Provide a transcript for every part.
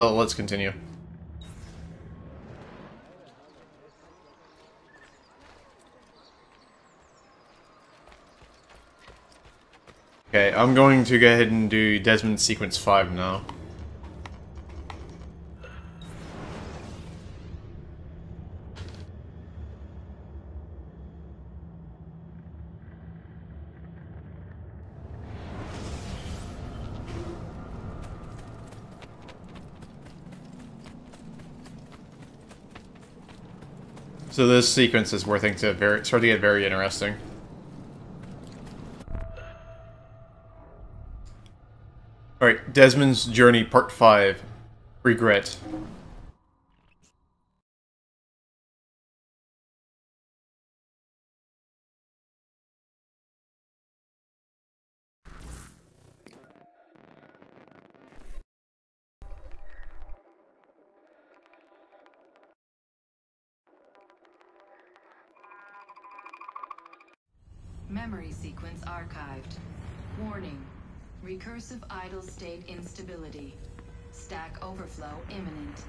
Oh, let's continue. Okay, I'm going to go ahead and do Desmond Sequence 5 now. So this sequence is where things start to get very interesting. Alright, Desmond's Journey Part 5. Regret. Memory sequence archived. Warning. Recursive idle state instability. Stack overflow imminent.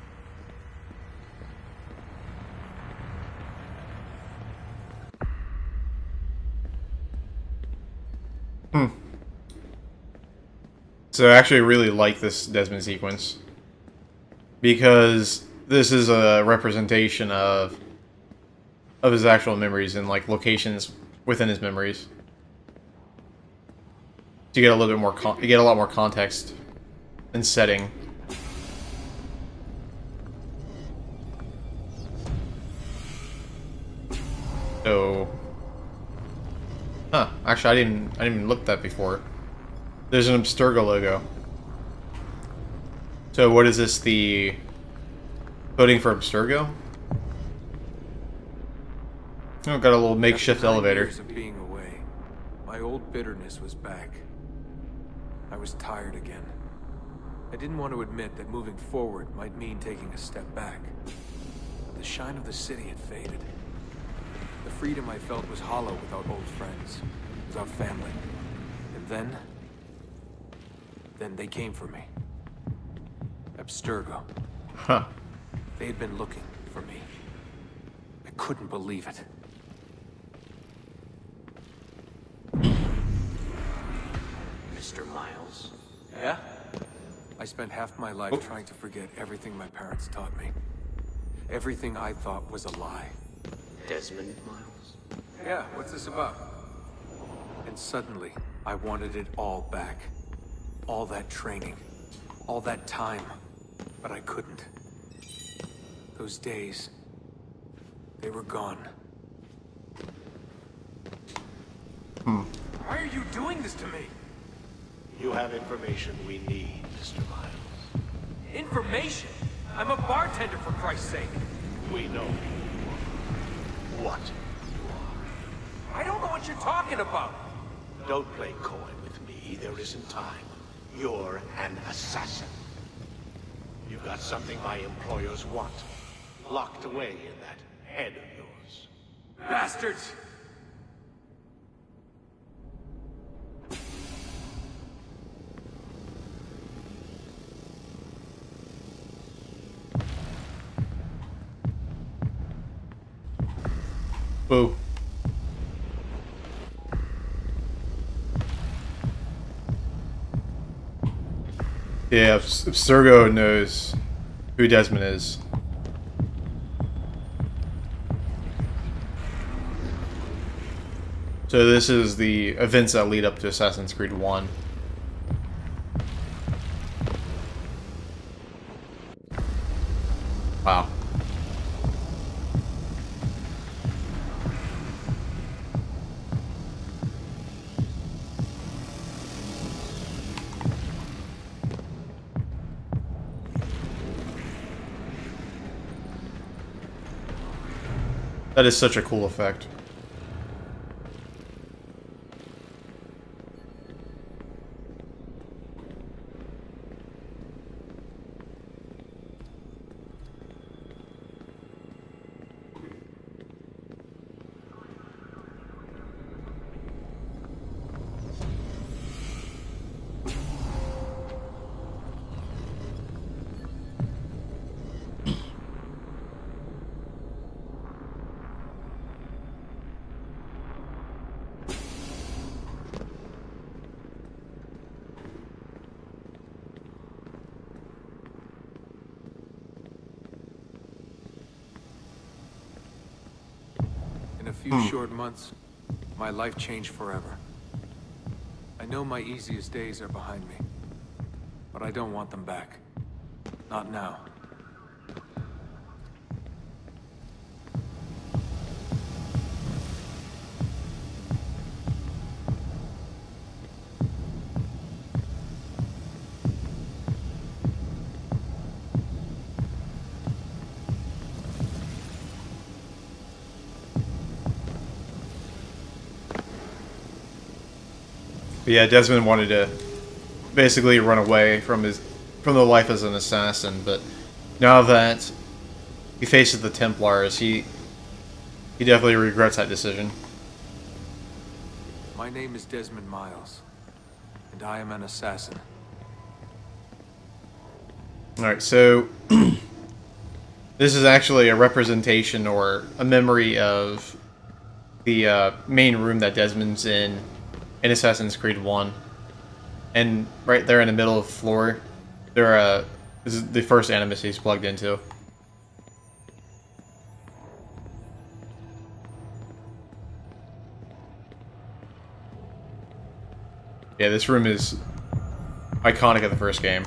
So I actually really like this Desmond sequence. Because this is a representation of his actual memories and like locations within his memories. So you get a little bit more you get a lot more context and setting. So, actually I didn't even look at that before. There's an Abstergo logo. So what is this, the voting for Abstergo? Oh, got a little makeshift elevator. Years of being away, my old bitterness was back. I was tired again. I didn't want to admit that moving forward might mean taking a step back. But the shine of the city had faded. The freedom I felt was hollow without old friends, without family. And then they came for me. Abstergo. Huh. They had been looking for me. I couldn't believe it. Mr. Miles. Yeah? I spent half my life trying to forget everything my parents taught me. Everything I thought was a lie. Desmond Miles? Yeah, what's this about? And suddenly, I wanted it all back. All that training. All that time. But I couldn't. Those days, they were gone. Why are you doing this to me? You have information we need, Mr. Miles. Information? I'm a bartender, for Christ's sake. We know what you are. I don't know what you're talking about. Don't play coy with me. There isn't time. You're an assassin. You've got something my employers want. Locked away in that head of yours. Bastards! Boo. Yeah, Abstergo knows who Desmond is. So this is the events that lead up to Assassin's Creed 1. Wow. That is such a cool effect. few short months, my life changed forever. I know my easiest days are behind me, but I don't want them back. Not now. But yeah, Desmond wanted to basically run away from the life as an assassin, but now that he faces the Templars, he definitely regrets that decision. My name is Desmond Miles, and I am an assassin. Alright, so this is actually a representation or a memory of the main room that Desmond's in Assassin's Creed 1. And right there in the middle of the floor, this is the first Animus he's plugged into. Yeah, this room is iconic of the first game.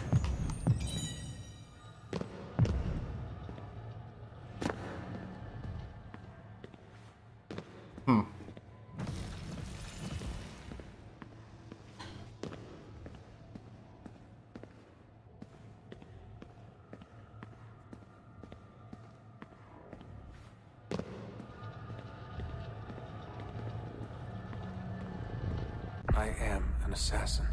I am an assassin.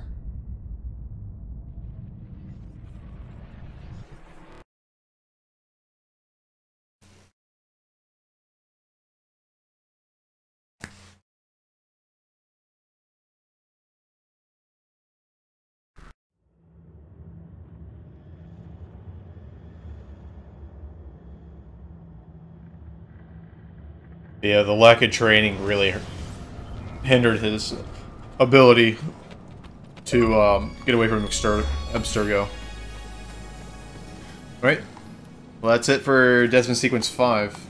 Yeah, the lack of training really hindered his ability to get away from Abstergo. Alright. Well, that's it for Desmond Sequence 5.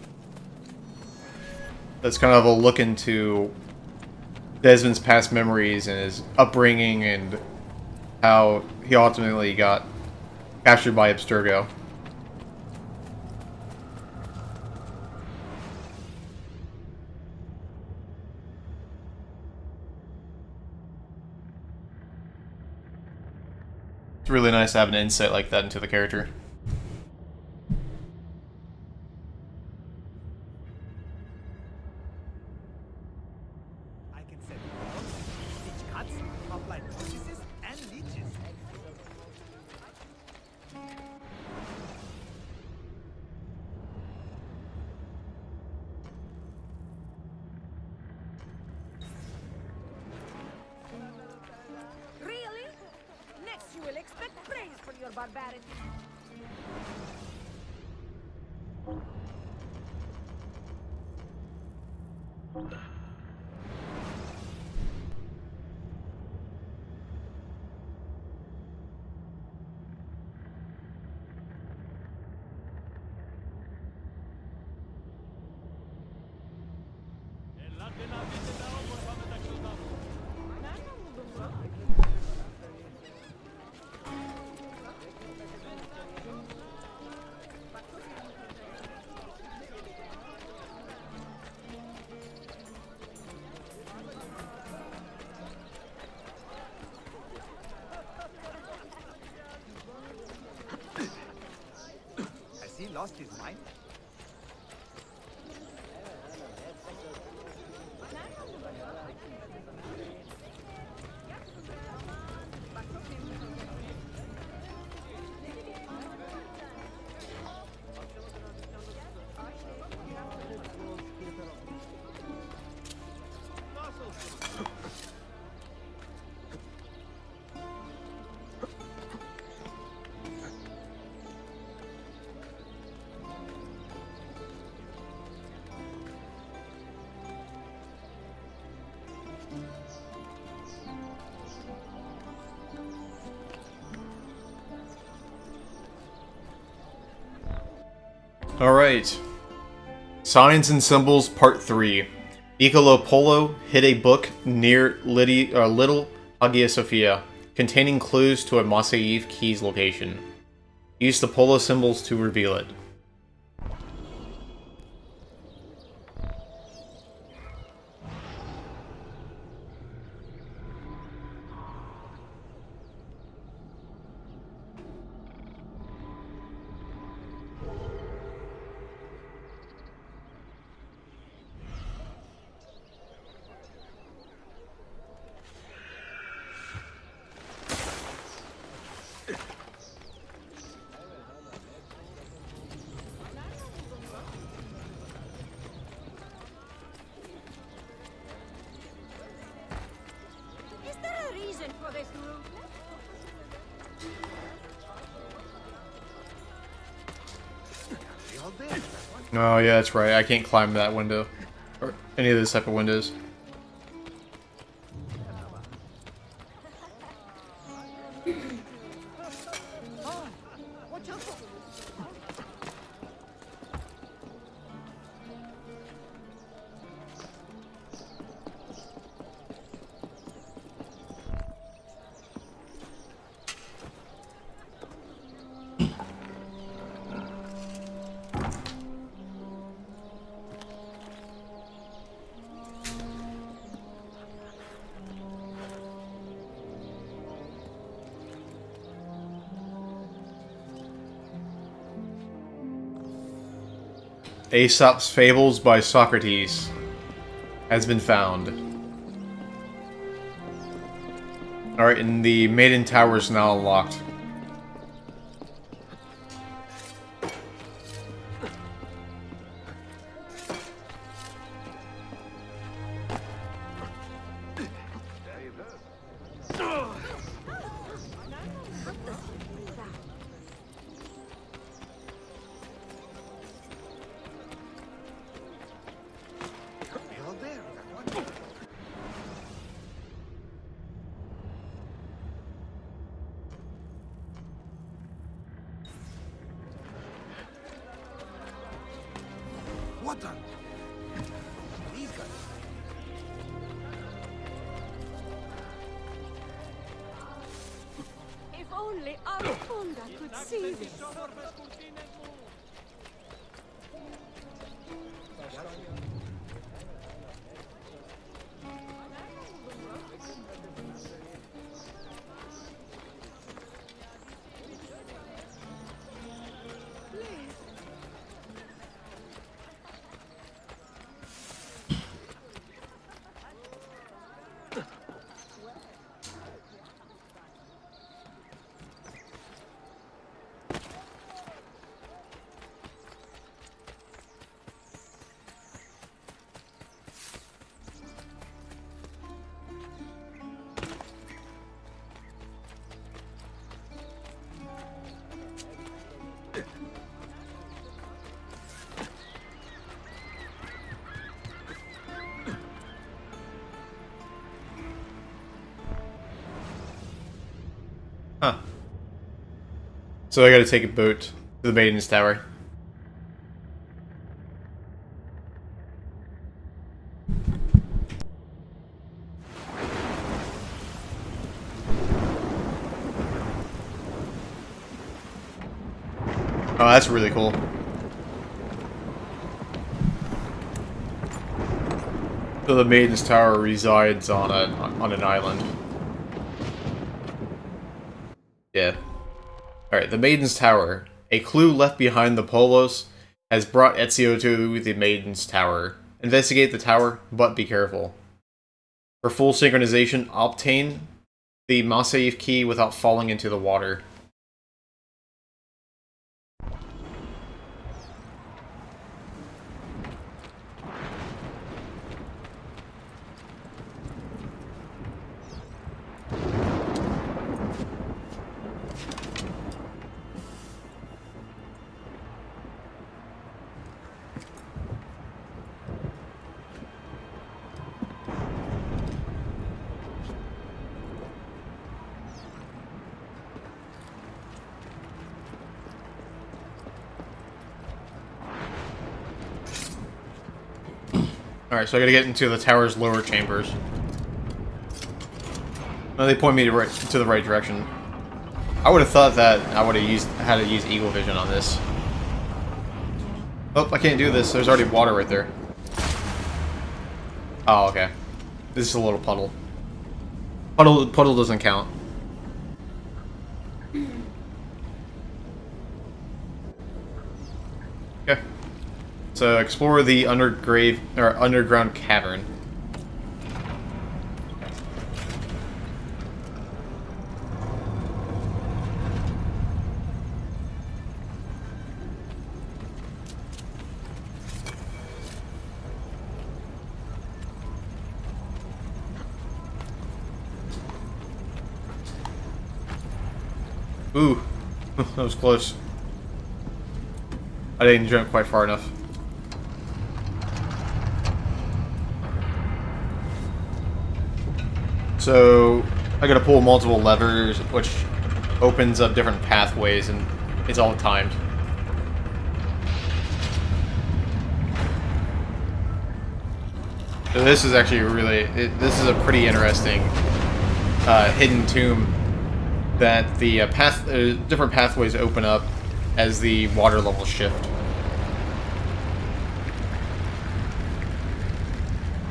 That's kind of a look into Desmond's past memories and his upbringing and how he ultimately got captured by Abstergo. It's really nice to have an insight like that into the character. I can set walls, teach cuts, apply processes, and leeches. Really? Next you will expect praise for your barbarity. Has he lost his mind? Alright. Signs and Symbols Part 3. Nicolo Polo hid a book near Little Hagia Sophia, containing clues to a Masaev key's location. Use the Polo symbols to reveal it. Is there a reason for this move? Oh yeah, that's right. I can't climb that window. Or any of those type of windows. Watch out for Aesop's Fables by Socrates has been found. Alright, and the Maiden Tower is now unlocked. What the? These guys. If only Arafunda could see this. Huh. So I gotta take a boat to the Maiden's Tower. Oh, that's really cool. So the Maiden's Tower resides on an island. Yeah. Alright, the Maiden's Tower. A clue left behind the Polos has brought Ezio to the Maiden's Tower. Investigate the tower, but be careful. For full synchronization, obtain the Masaev key without falling into the water. Alright, so I gotta get into the tower's lower chambers. No, they point me to the right direction. I would have thought that I would have had to use Eagle Vision on this. Oh, I can't do this. There's already water right there. Oh, okay. This is a little puddle. Puddle doesn't count. Okay. So explore the underground cavern. Ooh, that was close. I didn't jump quite far enough. So, I gotta pull multiple levers, which opens up different pathways, and it's all timed. So this is actually this is a pretty interesting hidden tomb that the different pathways open up as the water levels shift.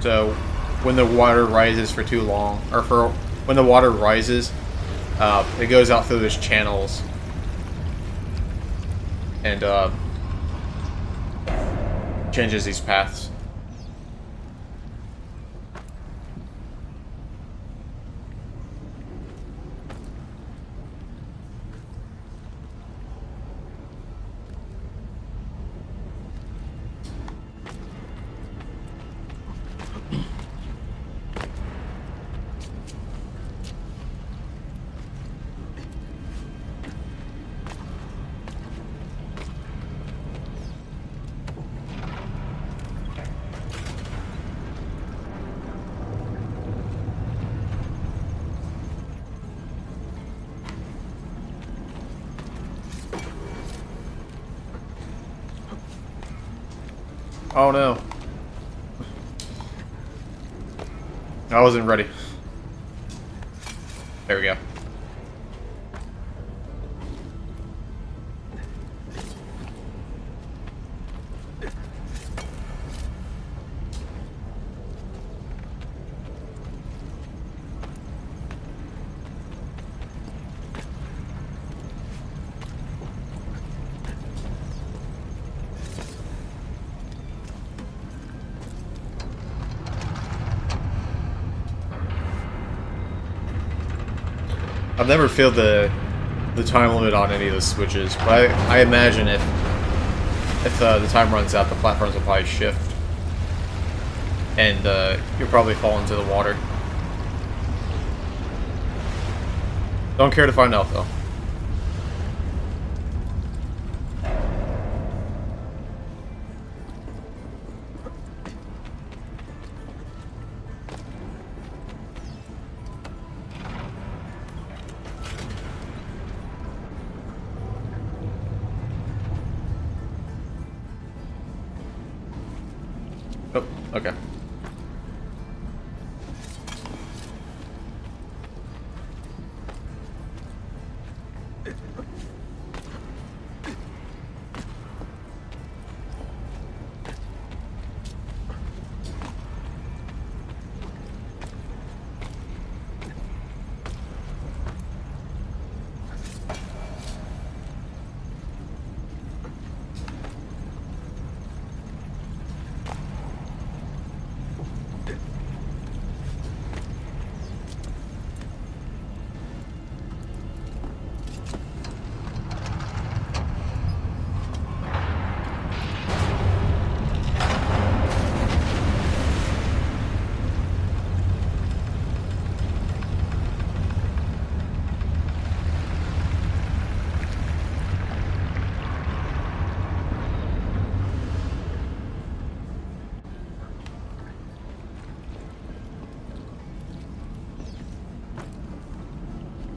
So when the water rises for too long, or when the water rises, it goes out through those channels and changes these paths. Oh no. I wasn't ready. There we go. I've never filled the time limit on any of the switches, but I imagine if the time runs out, the platforms will probably shift, and you'll probably fall into the water. Don't care to find out though. Oh, okay.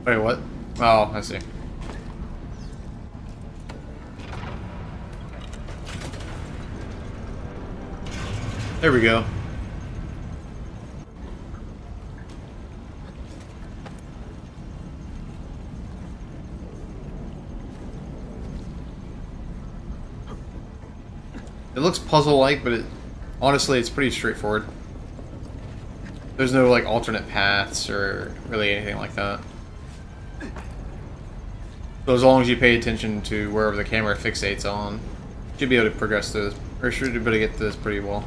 Wait, what? Oh, I see. There we go. It looks puzzle-like, but honestly, it's pretty straightforward. There's no, like, alternate paths or really anything like that. So as long as you pay attention to wherever the camera fixates on, you should be able to progress through this, or should be able to get through this pretty well.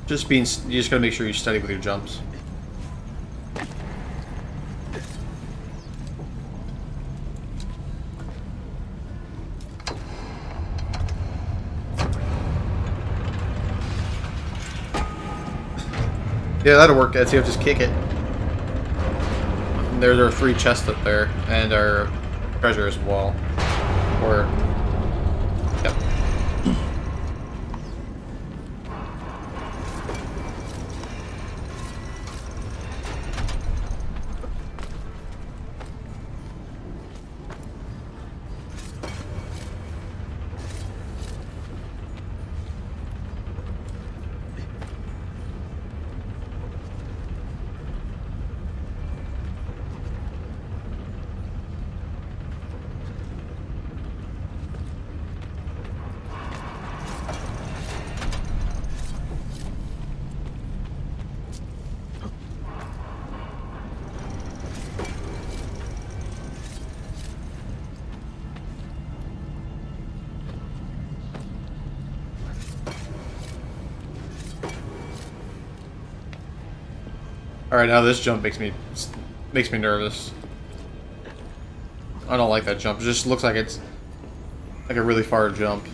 You just gotta make sure you study with your jumps. Yeah, that'll work. That's you just kick it. And there's our 3 chests up there, and our treasure as well. Or, yep. Alright, now this jump makes me nervous. I don't like that jump. It just looks like it's like a really far jump.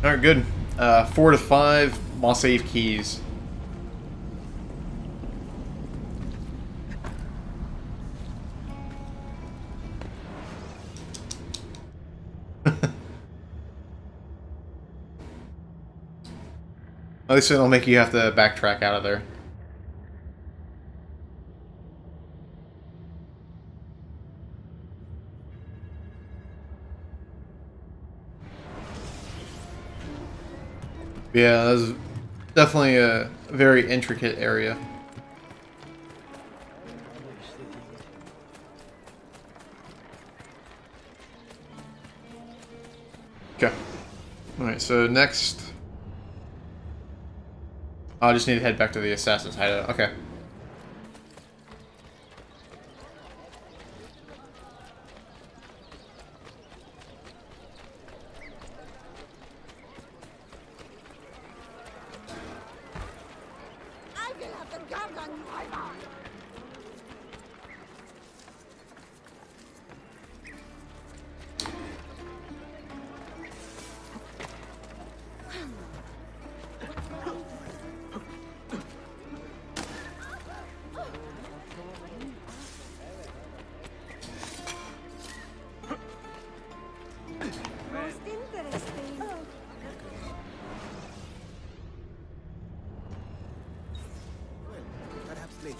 Alright, good. 4 to 5 mall save keys. At least it'll make you have to backtrack out of there. Yeah, that's definitely a very intricate area. Okay. Alright, so next... I just need to head back to the assassin's hideout. Okay. I will have the guard on you, Ivar! Most interesting. Perhaps later.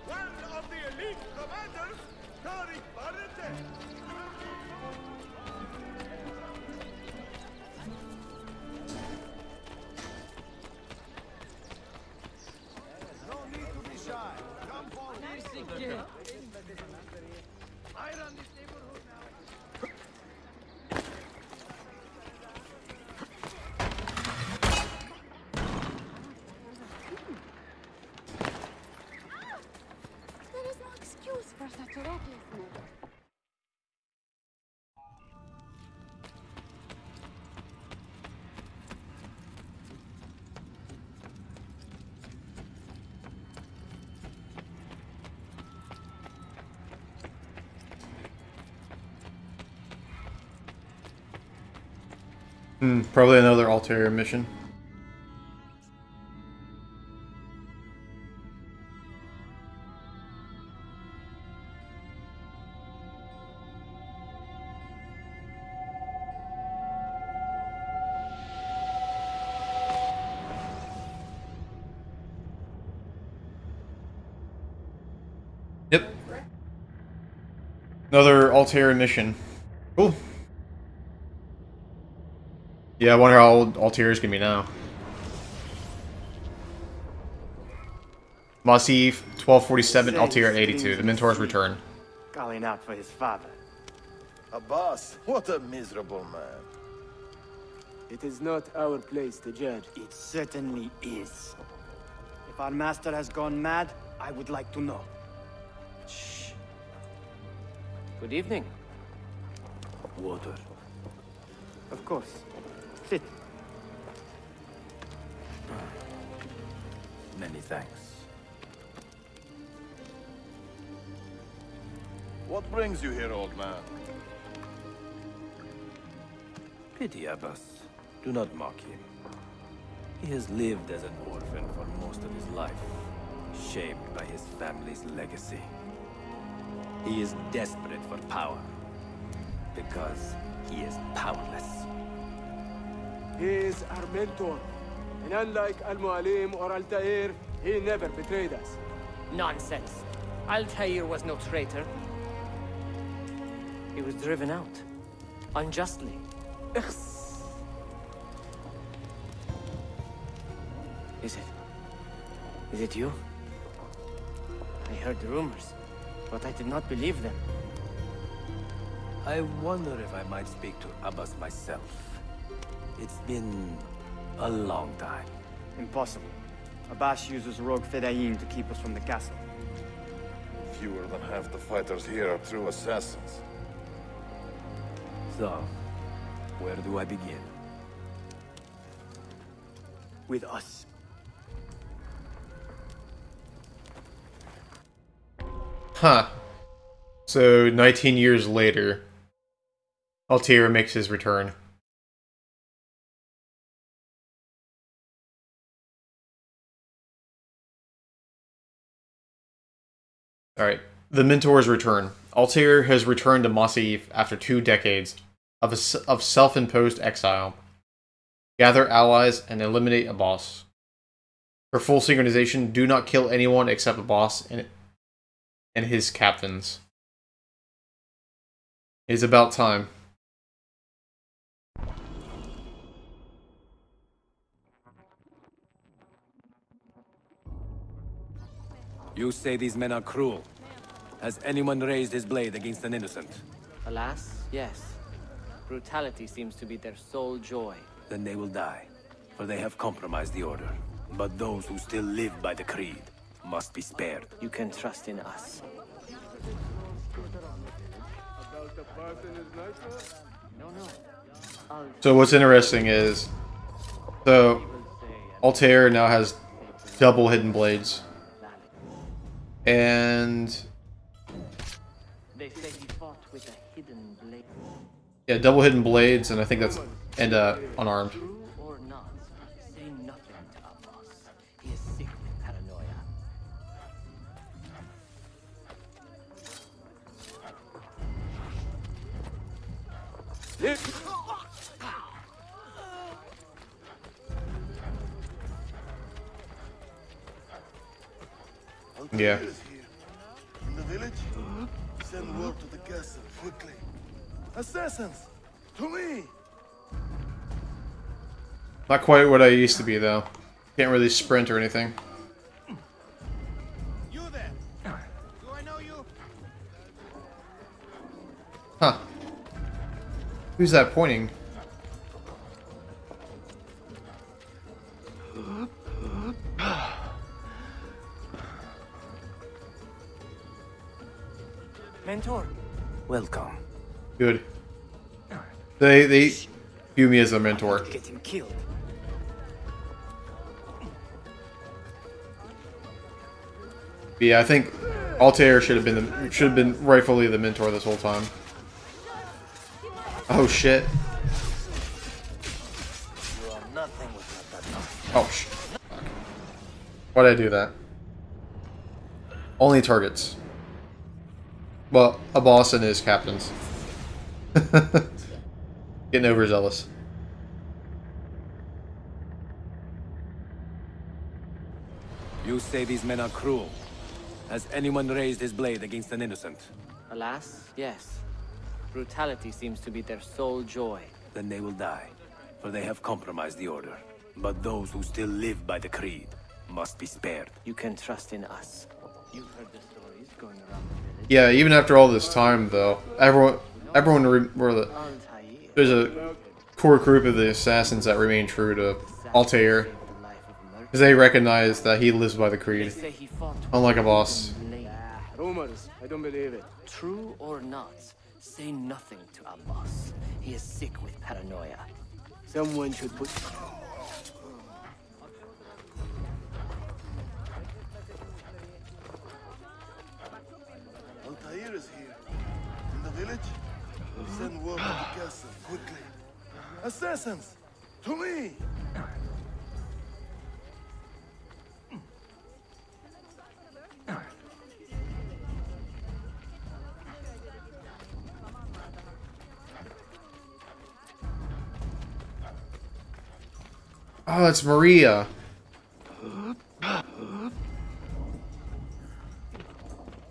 One of the elite commanders, Tariq Barrett. No need to be shy. Come forward. I run this neighborhood now. There is no excuse for such recklessness. Probably another Altair mission. Yep. Another Altair mission. Cool. Yeah, I wonder how old Altair is gonna be now. Massif 1247, Altair 82. The Mentor's return. Calling out for his father. Abbas, what a miserable man. It is not our place to judge. It certainly is. If our master has gone mad, I would like to know. Shh. Good evening. Water. Of course. Sit. Many thanks. What brings you here, old man? Pity Abbas. Do not mock him. He has lived as an orphan for most of his life, shaped by his family's legacy. He is desperate for power, because he is powerless. He is our mentor. And unlike Al-Mualim or Altair, he never betrayed us. Nonsense. Altair was no traitor. He was driven out. Unjustly. Is it? Is it you? I heard rumors, but I did not believe them. I wonder if I might speak to Abbas myself. It's been a long time. Impossible. Abbas uses rogue Fedayeen to keep us from the castle. Fewer than half the fighters here are true assassins. So, where do I begin? With us. Huh. So, 19 years later, Altair makes his return. Alright. The Mentor's return. Altair has returned to Massif after 2 decades of self-imposed exile. Gather allies and eliminate a boss. For full synchronization, do not kill anyone except a boss and his captains. It is about time. You say these men are cruel. Has anyone raised his blade against an innocent? Alas, yes. Brutality seems to be their sole joy. Then they will die, for they have compromised the Order. But those who still live by the Creed must be spared. You can trust in us. So what's interesting is, Altair now has double hidden blades. And they say he fought with a hidden blade. Yeah, double hidden blades, and I think that's unarmed. True or not, say nothing to Abbas. He is sick with paranoia. Yeah. In the village? Send word to the castle, quickly. Assassins! To me! Not quite what I used to be, though. Can't really sprint or anything. You there? Do I know you? Huh. Who's that pointing? Mentor. Welcome. Good. They view me as a mentor. Get him killed. But yeah, I think Altair should have been rightfully the mentor this whole time. Oh shit. Oh sh. Why'd I do that? Only targets. Well, a boss and his captains. Getting overzealous. You say these men are cruel. Has anyone raised his blade against an innocent? Alas, yes. Brutality seems to be their sole joy. Then they will die, for they have compromised the Order. But those who still live by the Creed must be spared. You can trust in us. You've heard the stories going around the village. Yeah, even after all this time, though, there's a core group of the assassins that remain true to Altair, because they recognize that he lives by the Creed, unlike a boss. Rumors. I don't believe it. True or not, say nothing to Abbas. He is sick with paranoia. Someone should put... Altair is here. In the village? Send word to the castle, quickly. Assassins! To me! Oh, it's Maria. The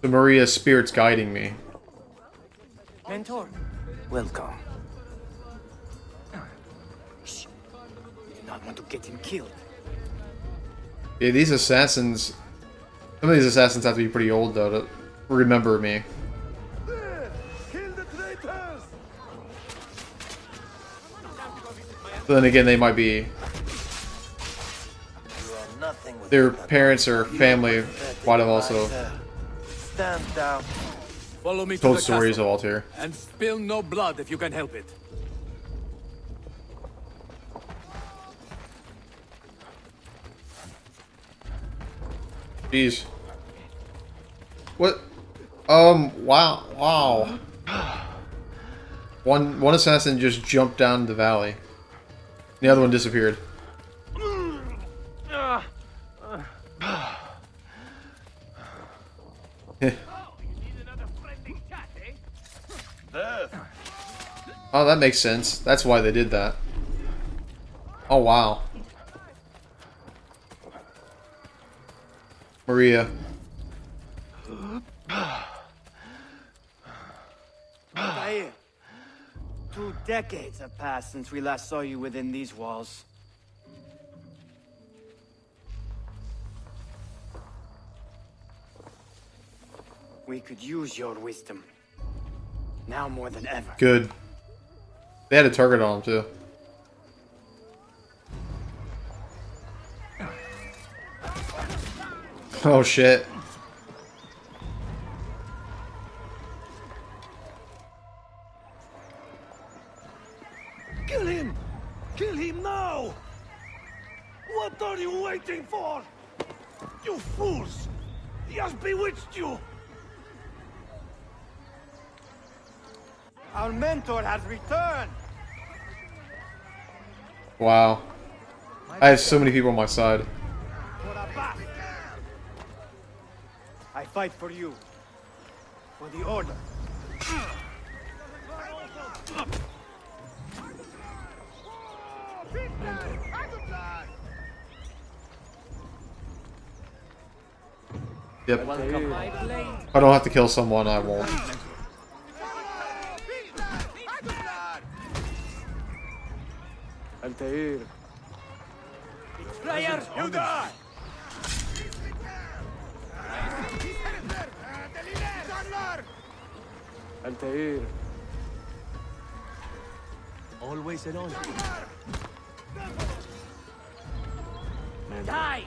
Maria spirit's guiding me. Mentor. Welcome. Shh. We do not want to get him killed. Yeah, these assassins... Some of these assassins have to be pretty old, though, to remember me. There! Kill the traitors! But then again, they might be... Their parents or family might have also Stand down. Follow me told to the stories castle, of Altair. and spill no blood if you can help it. Jeez. What? Wow. One assassin just jumped down the valley. The other one disappeared. Oh, that makes sense. That's why they did that. Oh, wow. Maria. Altair, 2 decades have passed since we last saw you within these walls. We could use your wisdom. Now more than ever. Good. They had a target on him, too. Oh, shit. Kill him! Kill him now! What are you waiting for? You fools! He has bewitched you! Our mentor has returned! Wow. I have so many people on my side. I fight for you. For the Order. Yep. If I don't have to kill someone, I won't. Altair. Player, you die! Altair. Always an honor. Die!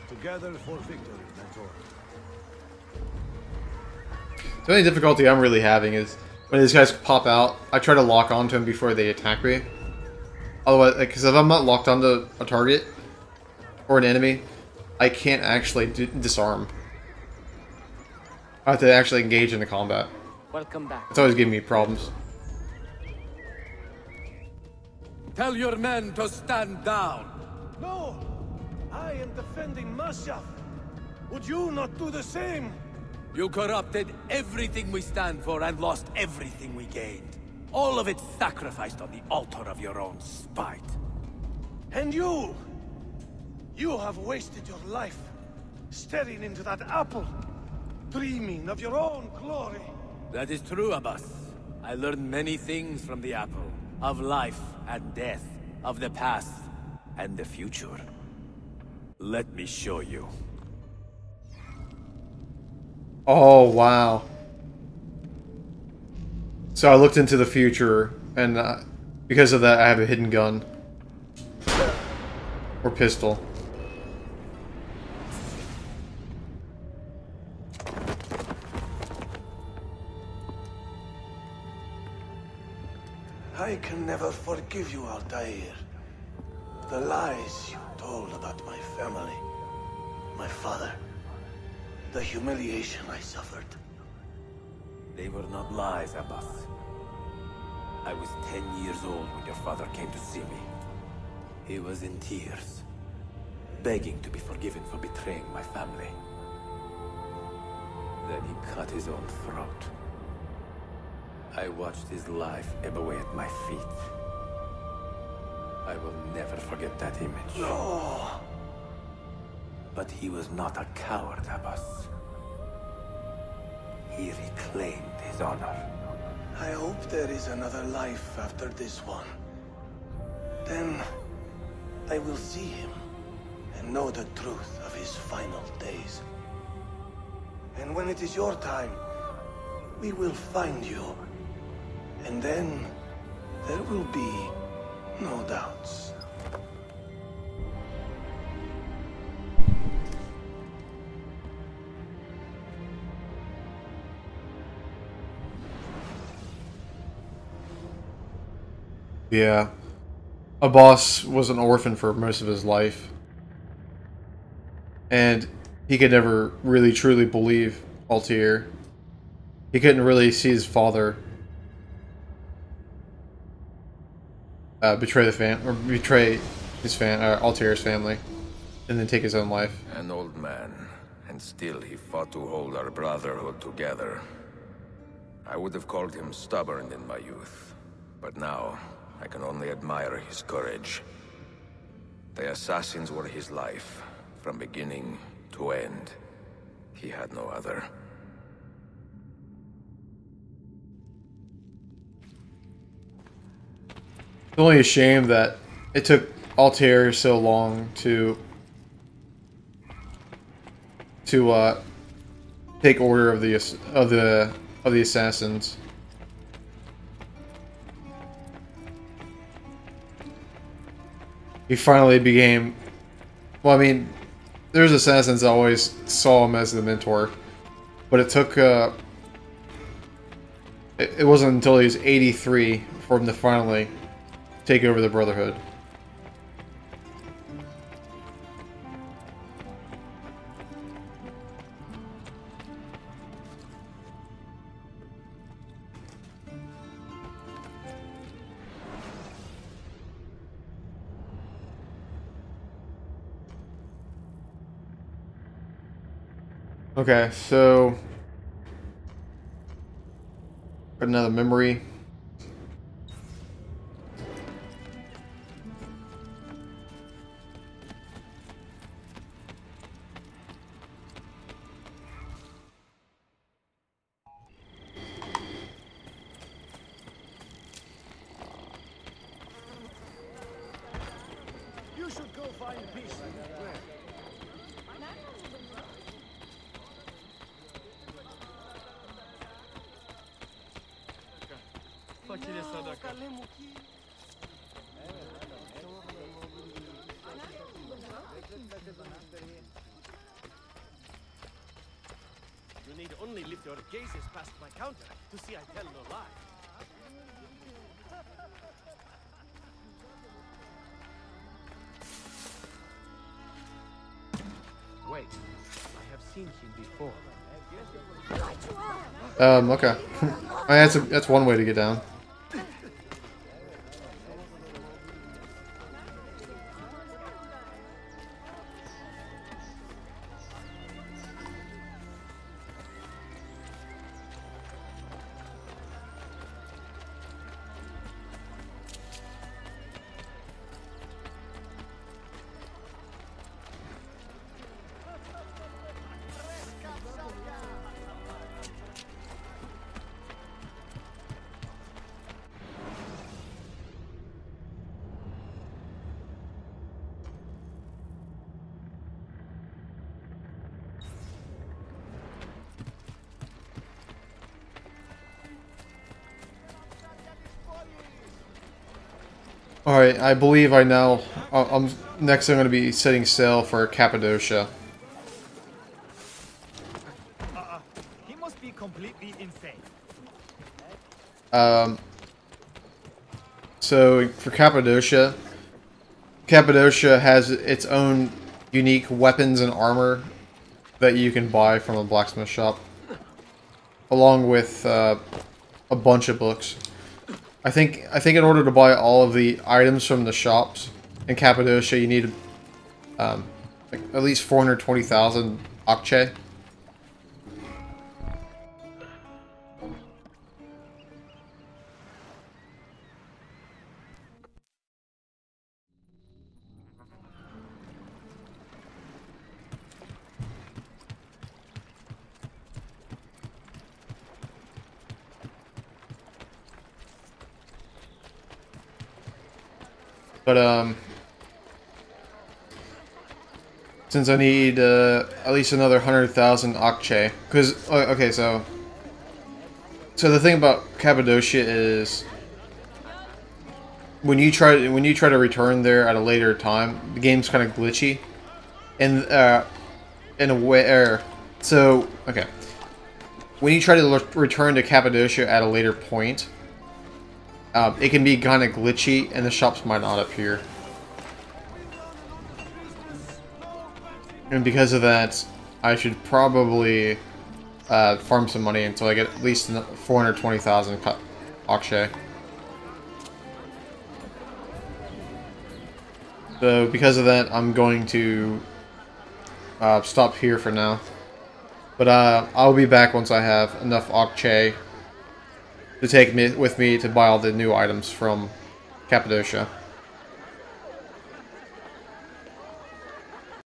Together for victory, mentor. The only difficulty I'm really having is when these guys pop out, I try to lock onto them before they attack me. Otherwise, because if I'm not locked onto a target or an enemy, I can't actually disarm. I have to actually engage in the combat. Welcome back. It's always giving me problems. Tell your men to stand down. No! I am defending Mashaf. Would you not do the same? You corrupted everything we stand for and lost everything we gained. All of it sacrificed on the altar of your own spite. And you! You have wasted your life. staring into that apple, dreaming of your own glory. That is true, Abbas. I learned many things from the apple. Of life and death. Of the past and the future. Let me show you. Oh, wow. So I looked into the future, and because of that, I have a hidden gun. Or pistol. I can never forgive you, Altair. The lies you told about my family, my father, the humiliation I suffered. They were not lies, Abbas. I was 10 years old when your father came to see me. He was in tears, begging to be forgiven for betraying my family. Then he cut his own throat. I watched his life ebb away at my feet. I will never forget that image. No! But he was not a coward, Abbas. He reclaimed his honor. I hope there is another life after this one. Then I will see him and know the truth of his final days. And when it is your time, we will find you. And then there will be no doubts. Yeah. Abbas was an orphan for most of his life. And he could never really truly believe Altair. He couldn't really see his father betray Altair's family, and then take his own life. An old man, and still he fought to hold our brotherhood together. I would have called him stubborn in my youth, but now I can only admire his courage. The assassins were his life, from beginning to end. He had no other. It's only a shame that it took Altair so long to take order of the assassins. He finally became. Well, I mean, there's assassins that always saw him as the mentor, but it took. It wasn't until he was 83 for him to finally take over the Brotherhood. Okay, so got another memory. You should go find peace. Where? Fakire sadaka. You need only lift your gazes past my counter to see I tell no lie. Wait, I have seen him before. Okay. I mean, that's one way to get down. Alright, I believe I know. Next I'm going to be setting sail for Cappadocia. He must be completely insane. So for Cappadocia, Cappadocia has its own unique weapons and armor that you can buy from a blacksmith shop, along with a bunch of books. I think in order to buy all of the items from the shops in Cappadocia, you need like at least 420,000 Akçe. But, since I need, at least another 100,000 Akçe, because, okay, so the thing about Cappadocia is, when you try to return there at a later time, the game's kind of glitchy, and, in a way, so, okay, when you try to return to Cappadocia at a later point, it can be kind of glitchy, and the shops might not appear. And because of that, I should probably farm some money until I get at least 420,000 Akçe. So because of that, I'm going to stop here for now. But I'll be back once I have enough Akçe to take with me to buy all the new items from Cappadocia.